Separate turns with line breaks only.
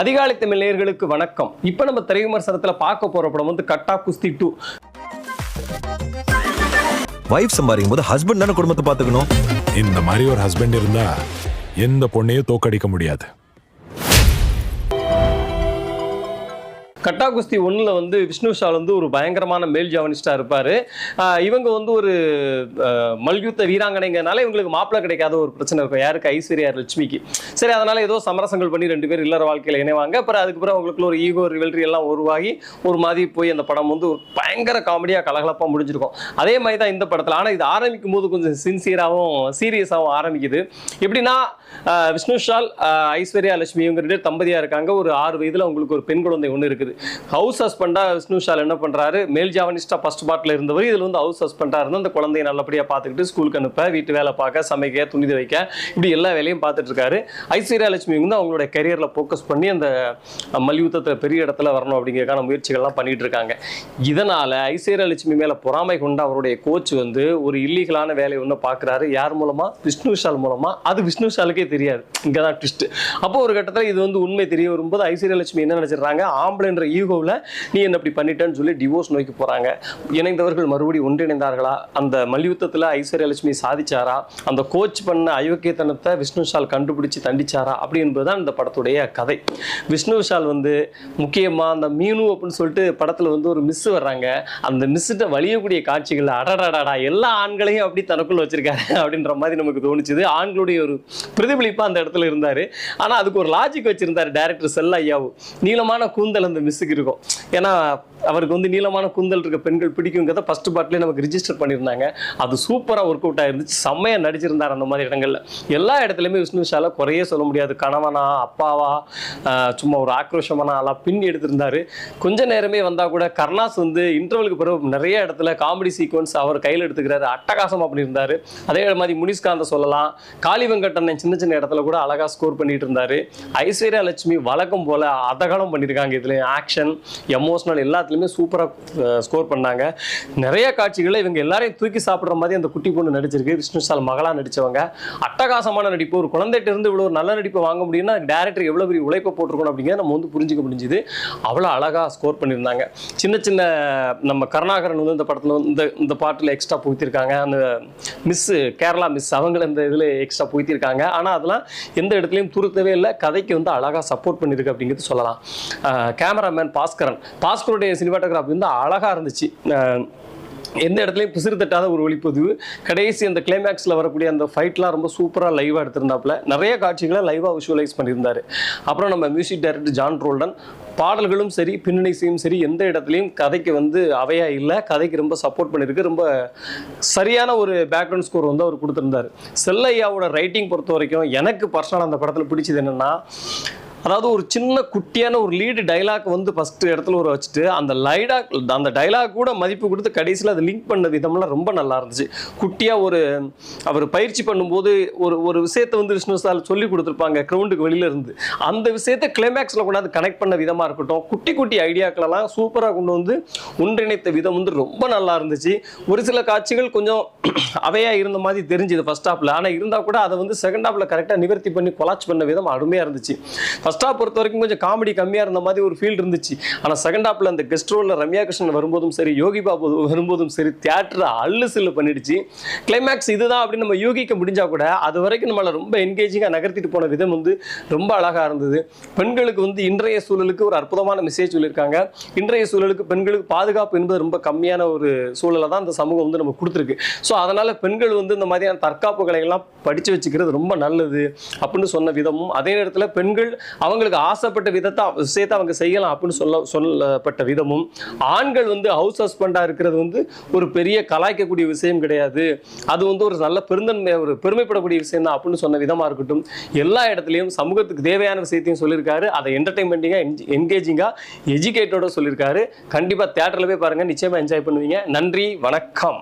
அதிகாலை தமிழ் நேயர்களுக்கு வணக்கம். இப்போ நம்ம திரை விமர்சனத்தில் பார்க்க போற படம் வந்து கட்டா குஸ்தி 2.
வைஃப் சம்பாதிக்கும் போது ஹஸ்பண்ட் தானே குடும்பத்தை பார்த்துக்கணும்.
இந்த மாதிரி ஒரு ஹஸ்பண்ட் இருந்தா எந்த பொண்ணையும் தோக்கடிக்க முடியாது.
கட்டா குஸ்தி 1ல் வந்து விஷ்ணு விஷால் வந்து ஒரு பயங்கரமான மேல் ஜாவனிஸ்டாக இருப்பார். இவங்க வந்து ஒரு மல்யுத்த வீராங்கனைங்கிறனால இவங்களுக்கு மாப்பிள்ளை கிடைக்காத ஒரு பிரச்சனை இருக்கும். யாருக்கு? ஐஸ்வர்யா லட்சுமிக்கு. சரி, அதனால் ஏதோ சமரசங்கள் பண்ணி 2 பேர் இல்லற வாழ்க்கையில் இணைவாங்க. அப்புறம் அதுக்கப்புறம் அவங்களுக்குள்ள ஒரு ஈகோ ரிவல்ரி எல்லாம் உருவாகி ஒரு மாதிரி போய் அந்த படம் வந்து ஒரு பயங்கர காமெடியாக கலகலப்பாக முடிஞ்சிருக்கும். அதே மாதிரி தான் இந்த படத்தில். ஆனால் இது ஆரம்பிக்கும் போது கொஞ்சம் சின்சியராகவும் சீரியஸாகவும் ஆரம்பிக்குது. எப்படின்னா, விஷ்ணு விஷால் ஐஸ்வர்யா லட்சுமி இவங்க 2 பேர் தம்பதியாக இருக்காங்க. ஒரு 6 வயதில் அவங்களுக்கு ஒரு பெண் குழந்தை ஒன்று இருக்குது. ஹவுஸ் ஹஸ்பண்டா விஷ்ணு விஷால் என்ன பண்றாரு, மேல் ஜாவனிஸ்டா ஃபர்ஸ்ட் பார்ட்ல இருந்தவர் இதுல வந்து ஹவுஸ் ஹஸ்பண்டா இருந்து அந்த குழந்தையை நல்லபடியா பார்த்துக்கிட்டு ஸ்கூலுக்கு அனுப்ப, வீட்டு வேலை பார்க்க, சமைக்க, துணி துவைக்க, இப்படி எல்லா வேலையும் பார்த்துட்டு இருக்காரு. ஐஸ்வர்யா லட்சுமி வந்து அவங்களோட கரியர்ல ஃபோக்கஸ் பண்ணி அந்த மல்யுத்தத்தில் பெரிய இடத்துல வரணும் அப்படிங்கிறதுக்கான முயற்சிகள்லாம் பண்ணிட்டு இருக்காங்க. இதனால ஐஸ்வர்யா லட்சுமி மேல பொறாமை கொண்ட அவருடைய கோச் வந்து ஒரு இல்லீகலான வேலையை ஒன்று பார்க்குறாரு. யார் மூலமா? விஷ்ணு விஷால் மூலமா. அது விஷ்ணு விஷாலுக்கே தெரியாது. இங்கதான் ட்விஸ்ட். அப்போ ஒரு கட்டத்தில் இது வந்து உண்மை தெரிய வரும்போது ஐஸ்வர்யா லட்சுமி என்ன நினைச்சிடறாங்க, ஆம்பளைன்ற ஈகோவில் நீ என்ன இப்படி பண்ணிட்டேன்னு சொல்லி டிவோர்ஸ் நோக்கி போறாங்க. இணைந்தவர்கள் மறுபடியும் ஒன்றிணைந்தார்களா? அந்த மல்யுத்தத்தில் ஐஸ்வர்யா லட்சுமி சாதிச்சாரா? அந்த கோச் பண்ண அயோக்கியத்தனத்தை விஷ்ணு விஷால் கண்டுபிடிச்சு தண்டிச்சாரா? அப்படி என்பதுதான் இந்த படத்துடைய கதை. விஷ்ணு விஷால் வந்து முக்கியமா அந்த மீனு அப்படின்னு சொல்லிட்டு படத்துல வந்து ஒரு மிஸ் வர்றாங்க. அந்த மிஸ்ஸிட்ட வலியக்கூடிய காட்சிகள் அடடாடா எல்லா ஆண்களையும் அப்படி தனக்குள்ள வச்சிருக்காரு அப்படின்ற மாதிரி நமக்கு தோணுச்சுது. ஆண்களுடைய ஒரு பிரதிபலிப்பா அந்த இடத்துல இருந்தாரு. ஆனா அதுக்கு ஒரு லாஜிக் வச்சிருந்தாரு டைரக்டர் செல்ல ஐயாவு. நீளமான கூந்தல் அந்த மிஸ்ஸுக்கு இருக்கும். ஏன்னா அவருக்கு வந்து நீளமான கூந்தல் இருக்க பெண்கள் பிடிக்குங்கிறத ஃபர்ஸ்ட் பார்ட்லேயே நமக்கு ரிஜிஸ்டர் பண்ணியிருந்தாங்க. அது சூப்பராக ஒர்க் அவுட் ஆயிருந்துச்சு. செம்மையாக நடிச்சிருந்தார் அந்த மாதிரி இடங்கள்ல. எல்லா இடத்துலையுமே விஷ்ணு விஷாலை குறையே சொல்ல முடியாது. கணவனா, அப்பாவா, சும்மா ஒரு ஆக்ரோஷமான ஆளா பின்னி எடுத்திருந்தாரு. கொஞ்ச நேரமே வந்தால் கூட கருணாஸ் வந்து இன்டர்வலுக்கு பிறகு நிறைய இடத்துல காமெடி சீக்வன்ஸ் அவர் கையில் எடுத்துக்கிறாரு. அட்டகாசமாக பண்ணியிருந்தாரு. அதே மாதிரி முனிஸ்காந்த சொல்லலாம். காளி வெங்கட்டண்ணன் சின்ன சின்ன இடத்துல கூட அழகாக ஸ்கோர் பண்ணிட்டு இருந்தாரு. ஐஸ்வர்யா லட்சுமி வழக்கம் போல அதகலம் பண்ணியிருக்காங்க. இதுல ஆக்ஷன், எமோஷனல் எல்லாத்துலேயுமே சூப்பராக ஸ்கோர் பண்ணாங்க. நிறைய காட்சிகளை இவங்க எல்லாரையும் தூக்கி சாப்பிட்ற மாதிரி அந்த குட்டி பொண்ணு நடிச்சிருக்கு. விஷ்ணு விஷால் மகளாக நடித்தவங்க அட்டகாசமான நடிப்பு. ஒரு குழந்தைகிட்ட இருந்து இவ்வளோ ஒரு நல்ல நடிப்பை வாங்க முடியும்னா டேரக்டர் எவ்வளோ பெரிய உழைப்பை போட்டிருக்கணும் அப்படிங்கிறத நம்ம வந்து புரிஞ்சிக்க முடிஞ்சுது. அவ்வளோ அழகாக ஸ்கோர் பண்ணியிருந்தாங்க. சின்ன சின்ன நம்ம கருணாகரன் வந்து இந்த படத்தில் வந்து இந்த பாட்டில் எக்ஸ்ட்ரா புகுத்திருக்காங்க. அந்த மிஸ்ஸு கேரளா மிஸ் அவங்கள இந்த இதில் எக்ஸ்ட்ரா புகுத்திருக்காங்க. ஆனால் அதெல்லாம் எந்த இடத்துலையும் துருத்தவே இல்லை. கதைக்கு வந்து அழகாக சப்போர்ட் பண்ணியிருக்கு அப்படிங்கிறது சொல்லலாம். கேமராமேன் பாஸ்கருடைய சினிமாட்டோகிராஃபி வந்து அழகா இருந்துச்சு. எந்த இடத்துலையும் பிசிறு தட்டாத ஒரு ஒளிப்பதிவு. கடைசி அந்த கிளைமேக்ஸில் வரக்கூடிய அந்த ஃபைட்லாம் ரொம்ப சூப்பராக லைவாக எடுத்திருந்தாப்புல. நிறைய காட்சிகளை லைவாக விஷுவலைஸ் பண்ணியிருந்தார். அப்புறம் நம்ம மியூசிக் டைரக்டர் ஜான் ரோல்டன். பாடல்களும் சரி, பின்னணிசையும் சரி, எந்த இடத்துலையும் கதைக்கு வந்து அவையா இல்லை. கதைக்கு ரொம்ப சப்போர்ட் பண்ணியிருக்கு. ரொம்ப சரியான ஒரு பேக்ரவுண்ட் ஸ்கோர் வந்து அவர் கொடுத்துருந்தார். செல்லையாவோட ரைட்டிங் பொறுத்த வரைக்கும் எனக்கு பர்சனலாக அந்த படத்தில் பிடிச்சது என்னென்னா, அதாவது ஒரு சின்ன குட்டியான ஒரு லீடு டைலாக் வந்து ஃபர்ஸ்ட் இடத்துல ஒரு வச்சுட்டு அந்த டைலாக் கூட மதிப்பு கொடுத்து கடைசியில் அதை லிங்க் பண்ண விதம்லாம் ரொம்ப நல்லா இருந்துச்சு. குட்டியாக அவர் பயிற்சி பண்ணும்போது ஒரு விஷயத்தை வந்து விஷ்ணு விஷால் சொல்லி கொடுத்துருப்பாங்க கிரவுண்டுக்கு வெளியில இருந்து. அந்த விஷயத்தை கிளைமேக்ஸில் கொண்டாந்து கனெக்ட் பண்ண விதமாக இருக்கட்டும், குட்டி குட்டி ஐடியாக்களெல்லாம் சூப்பராக கொண்டு வந்து ஒன்றிணைத்த விதம் வந்து ரொம்ப நல்லா இருந்துச்சு. ஒரு சில காட்சிகள் கொஞ்சம் அவையாக இருந்த மாதிரி தெரிஞ்சுது ஃபர்ஸ்ட் ஹாஃபில். ஆனால் இருந்தால் கூட அதை வந்து செகண்ட் ஹாஃபில் கரெக்டாக நிவர்த்தி பண்ணி கொலாச் பண்ண விதம் அருமையாக இருந்துச்சு. ஃபர்ஸ்ட் ஹாஃப் பொறுத்த வரைக்கும் கொஞ்சம் காமெடி கம்மியாக இருந்த மாதிரி ஒரு ஃபீல் இருந்துச்சு. ஆனால் செகண்ட் ஹாஃபில் அந்த கெஸ்ட் ரோலில் ரம்யா கிருஷ்ணன் வரும்போதும் சரி, யோகி பாபு வரும்போதும் சரி, தியேட்டர் அள்ளு சில்லு பண்ணிடுச்சு. கிளைமேக்ஸ் இதுதான் அப்படின்னு நம்ம யூகிக்க முடிஞ்சா கூட அது வரைக்கும் நம்மளை ரொம்ப என்கேஜிங்காக நகர்த்திட்டு போன விதம் வந்து ரொம்ப அழகாக இருந்தது. பெண்களுக்கு வந்து இன்றைய சூழலுக்கு ஒரு அற்புதமான மெசேஜ் சொல்லியிருக்காங்க. இன்றைய சூழலுக்கு பெண்களுக்கு பாதுகாப்பு என்பது ரொம்ப கம்மியான ஒரு சூழலை தான் இந்த சமூகம் வந்து நம்ம கொடுத்துருக்கு. ஸோ அதனால் பெண்கள் வந்து இந்த மாதிரியான தற்காப்பு கலைகள்லாம் படித்து வச்சுக்கிறது ரொம்ப நல்லது அப்படின்னு சொன்ன விதமும், அதே நேரத்தில் பெண்கள் அவங்களுக்கு ஆசைப்பட்ட விஷயத்தை அவங்க செய்யலாம் அப்படின்னு சொல்லப்பட்ட விதமும், ஆண்கள் வந்து ஹவுஸ் ஹஸ்பண்டா இருக்கிறது வந்து ஒரு பெரிய கலாய்க்கக்கூடிய விஷயம் கிடையாது, அது வந்து ஒரு நல்ல ஒரு பெருமைப்படக்கூடிய விஷயம் தான் அப்படின்னு சொன்ன விதமா இருக்கட்டும், எல்லா இடத்துலையும் சமூகத்துக்கு தேவையான விஷயத்தையும் சொல்லியிருக்காரு. அதை என்டர்டைன்மெண்டிங்கா, என்கேஜிங்கா, எஜுகேட்டோட சொல்லியிருக்காரு. கண்டிப்பா தியேட்டர்ல போய் பாருங்க, நிச்சயமா என்ஜாய் பண்ணுவீங்க. நன்றி, வணக்கம்.